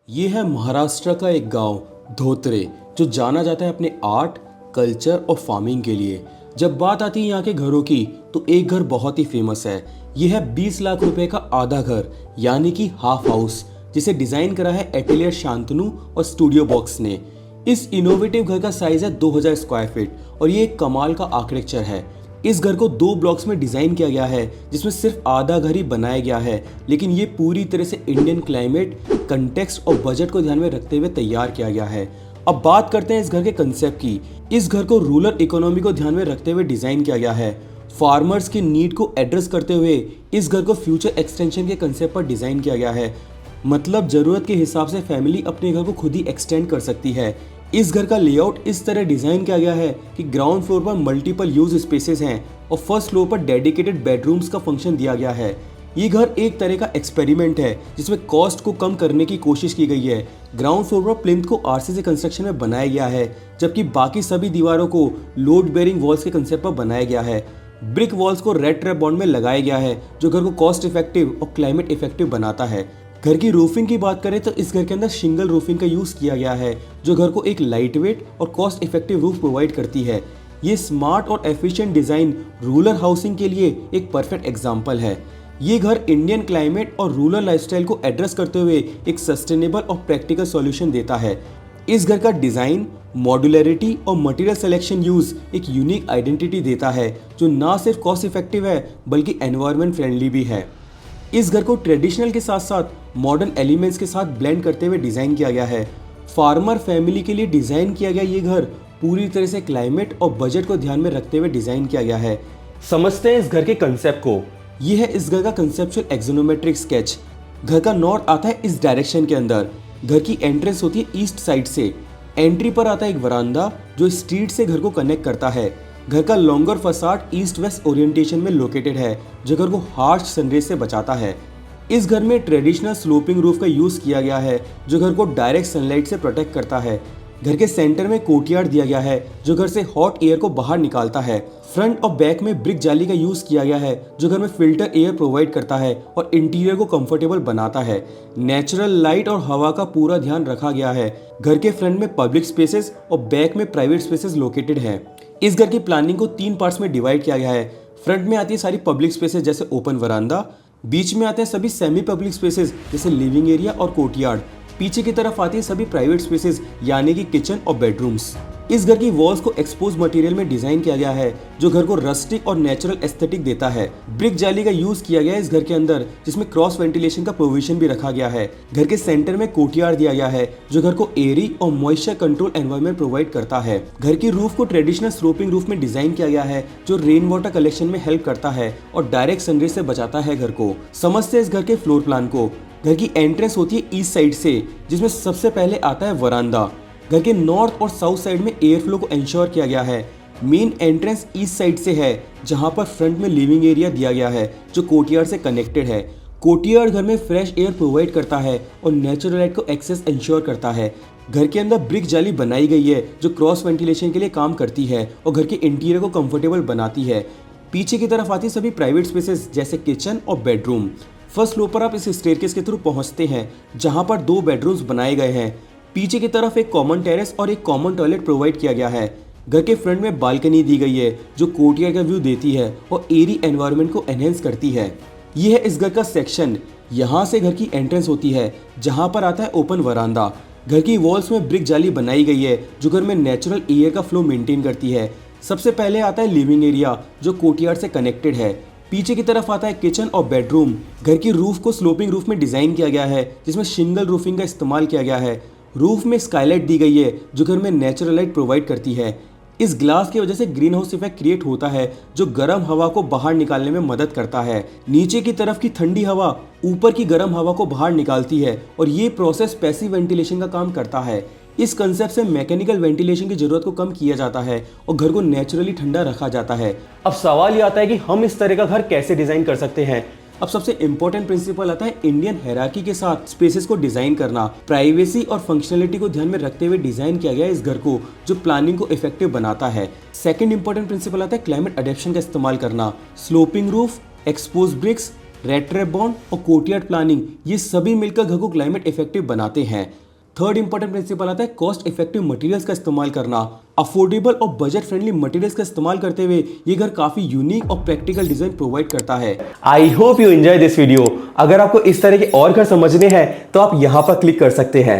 ये है महाराष्ट्र का एक गांव धोत्रे, जो जाना जाता है अपने आर्ट, कल्चर और फार्मिंग के लिए। जब बात आती है यहाँ के घरों की, तो एक घर बहुत ही फेमस है। ये है 20 लाख रुपए का आधा घर, यानी कि हाफ हाउस, जिसे डिजाइन करा है एटेलियर शांतनु और स्टूडियो बॉक्स ने। इस इनोवेटिव घर का साइज है 2000 स्क्वायर फीट और ये एक कमाल का आर्किटेक्चर है। इस घर को 2 ब्लॉक्स में डिजाइन किया गया है, जिसमें सिर्फ आधा घर ही बनाया गया है, लेकिन ये पूरी तरह से इंडियन क्लाइमेट, कंटेक्स्ट और बजट को ध्यान में रखते हुए तैयार किया गया है। अब बात करते हैं इस घर के कंसेप्ट की। इस घर को रूरल इकोनॉमी को ध्यान में रखते हुए डिजाइन किया गया है। फार्मर्स की नीड को एड्रेस करते हुए इस घर को फ्यूचर एक्सटेंशन के कंसेप्ट पर डिजाइन किया गया है। मतलब जरूरत के हिसाब से फैमिली अपने घर को खुद ही एक्सटेंड कर सकती है। इस घर का लेआउट इस तरह डिजाइन किया गया है कि ग्राउंड फ्लोर पर मल्टीपल यूज स्पेसेस हैं और फर्स्ट फ्लोर पर डेडिकेटेड बेडरूम्स का फंक्शन दिया गया है। ये घर एक तरह का एक्सपेरिमेंट है, जिसमें कॉस्ट को कम करने की कोशिश की गई है। ग्राउंड फ्लोर पर प्लिंथ को आरसीसी कंस्ट्रक्शन में बनाया गया है, जबकि बाकी सभी दीवारों को लोड बेयरिंग वॉल्स के कंसेप्ट पर बनाया गया है। ब्रिक वॉल्स को रेड ट्रैप बॉन्ड में लगाया गया है, जो घर को कॉस्ट इफेक्टिव और क्लाइमेट इफेक्टिव बनाता है। घर की रूफिंग की बात करें तो इस घर के अंदर शिंगल रूफिंग का यूज किया गया है, जो घर को एक लाइट वेट और कॉस्ट इफेक्टिव रूफ प्रोवाइड करती है। ये स्मार्ट और एफिशिएंट डिजाइन रूरल हाउसिंग के लिए एक परफेक्ट एग्जांपल है। ये घर इंडियन क्लाइमेट और रूरल लाइफस्टाइल को एड्रेस करते हुए एक सस्टेनेबल और प्रैक्टिकल सॉल्यूशन देता है। इस घर का डिजाइन, मॉड्यूलरिटी और मटेरियल सिलेक्शन यूज एक यूनिक आइडेंटिटी देता है, जो ना सिर्फ कॉस्ट इफेक्टिव है बल्कि एनवायरनमेंट फ्रेंडली भी है। इस घर को ट्रेडिशनल के साथ साथ मॉडर्न एलिमेंट्स के साथ ब्लेंड करते हुए डिजाइन किया गया है। फार्मर फैमिली के लिए डिजाइन किया गया ये घर पूरी तरह से क्लाइमेट और बजट को ध्यान में रखते हुए डिजाइन किया गया है। समझते हैं इस घर के कंसेप्ट को। ये है इस घर का कंसेप्चुअल एक्सोनोमेट्रिक स्केच। घर का नॉर्थ आता है इस डायरेक्शन के अंदर। घर की एंट्रेंस होती है ईस्ट साइड से। एंट्री पर आता है एक वरांदा, जो स्ट्रीट से घर को कनेक्ट करता है। घर का longer facade east west orientation में लोकेटेड है, जो घर को हार्श सनरेज से बचाता है। इस घर में ट्रेडिशनल स्लोपिंग रूफ का यूज किया गया है, जो घर को डायरेक्ट सनलाइट से प्रोटेक्ट करता है। घर के सेंटर में कोर्टयार्ड दिया गया है, जो घर से हॉट एयर को बाहर निकालता है। फ्रंट और बैक में ब्रिक जाली का यूज किया गया है, जो घर में फिल्टर एयर प्रोवाइड करता है और इंटीरियर को कंफर्टेबल बनाता है। नेचुरल लाइट और हवा का पूरा ध्यान रखा गया है। घर के फ्रंट में पब्लिक स्पेसेस और बैक में प्राइवेट स्पेसेस लोकेटेड है। इस घर की प्लानिंग को 3 पार्ट्स में डिवाइड किया गया है। फ्रंट में आती है सारी पब्लिक स्पेसेस जैसे ओपन वरांदा, बीच में आते हैं सभी सेमी पब्लिक स्पेसेस जैसे लिविंग एरिया और कोर्टयार्ड, पीछे की तरफ आती है सभी प्राइवेट स्पेसेस यानी कि किचन और बेडरूम्स। इस घर की वॉल्स को एक्सपोज मटेरियल में डिजाइन किया गया है, जो घर को रस्टिक और नेचुरल एस्थेटिक देता है। ब्रिक जाली का यूज किया गया है इस घर के अंदर, जिसमें क्रॉस वेंटिलेशन का प्रोविजन भी रखा गया है। घर के सेंटर में कोर्टयार्ड दिया गया है, जो घर को एरी और मॉइस्चर कंट्रोल एनवायरनमेंट प्रोवाइड करता है। घर की रूफ को ट्रेडिशनल स्लोपिंग रूफ में डिजाइन किया गया है, जो रेन वाटर कलेक्शन में हेल्प करता है और डायरेक्ट सनरेज से बचाता है घर को। समझते हैं इस घर के फ्लोर प्लान को। घर की एंट्रेंस होती है ईस्ट साइड से, जिसमें सबसे पहले आता है वरांदा। घर के नॉर्थ और साउथ साइड में एयर फ्लो को इंश्योर किया गया है। मेन एंट्रेंस ईस्ट साइड से है, जहां पर फ्रंट में लिविंग एरिया दिया गया है, जो कोर्टयार्ड से कनेक्टेड है। कोर्टयार्ड घर में फ्रेश एयर प्रोवाइड करता है और नेचुरल लाइट को एक्सेस इंश्योर करता है। घर के अंदर ब्रिक जाली बनाई गई है, जो क्रॉस वेंटिलेशन के लिए काम करती है और घर के इंटीरियर को कंफर्टेबल बनाती है। पीछे की तरफ आती सभी प्राइवेट स्पेसेस जैसे किचन और बेडरूम। फर्स्ट फ्लोर पर आप इस स्टेयरकेस के थ्रू पहुंचते हैं, जहां पर 2 बेडरूम्स बनाए गए हैं। पीछे की तरफ एक कॉमन टेरेस और एक कॉमन टॉयलेट प्रोवाइड किया गया है। घर के फ्रंट में बालकनी दी गई है, जो कोर्टयार्ड का व्यू देती है और एरी एनवायरनमेंट को एनहेंस करती है। यह है इस घर का सेक्शन। यहाँ से घर की एंट्रेंस होती है, जहाँ पर आता है ओपन वरांदा। घर की वॉल्स में ब्रिक जाली बनाई गई है, जो घर में नेचुरल एयर का फ्लो मेंटेन करती है। सबसे पहले आता है लिविंग एरिया, जो कोर्टयार्ड से कनेक्टेड है। पीछे की तरफ आता है किचन और बेडरूम। घर की रूफ को स्लोपिंग रूफ में डिजाइन किया गया है, जिसमें शिंगल रूफिंग का इस्तेमाल किया गया है। रूफ में स्काईलाइट दी गई है, जो घर में नेचुरल लाइट प्रोवाइड करती है। इस ग्लास की वजह से ग्रीन हाउस इफेक्ट क्रिएट होता है, जो गर्म हवा को बाहर निकालने में मदद करता है। नीचे की तरफ की ठंडी हवा ऊपर की गर्म हवा को बाहर निकालती है और ये प्रोसेस पैसिव वेंटिलेशन का काम करता है। इस कंसेप्ट से मैकेनिकल वेंटिलेशन की जरूरत को कम किया जाता है और घर को नेचुरली ठंडा रखा जाता है। अब सवाल ये आता है कि हम इस तरह का घर कैसे डिजाइन कर सकते हैं। अब सबसे इंपॉर्टेंट प्रिंसिपल आता है इंडियन हायरार्की के साथ स्पेसेस को डिजाइन करना। प्राइवेसी और फंक्शनलिटी को ध्यान में रखते हुए डिजाइन किया गया है इस घर को, जो प्लानिंग को इफेक्टिव बनाता है। सेकंड इंपॉर्टेंट प्रिंसिपल आता है क्लाइमेट अडेप्शन का इस्तेमाल करना। स्लोपिंग रूफ, एक्सपोज ब्रिक्स, रेट्रेबॉन्ड और कोर्टयार्ड प्लानिंग, ये सभी मिलकर घर को क्लाइमेट इफेक्टिव बनाते हैं। थर्ड इंपॉर्टेंट प्रिंसिपल आता है कॉस्ट इफेक्टिव मटेरियल्स का इस्तेमाल करना। अफोर्डेबल और बजट फ्रेंडली मटेरियल्स का इस्तेमाल करते हुए ये घर काफी यूनिक और प्रैक्टिकल डिजाइन प्रोवाइड करता है। I hope you enjoy this video. अगर आपको इस तरह के और घर समझने हैं तो आप यहाँ पर क्लिक कर सकते हैं।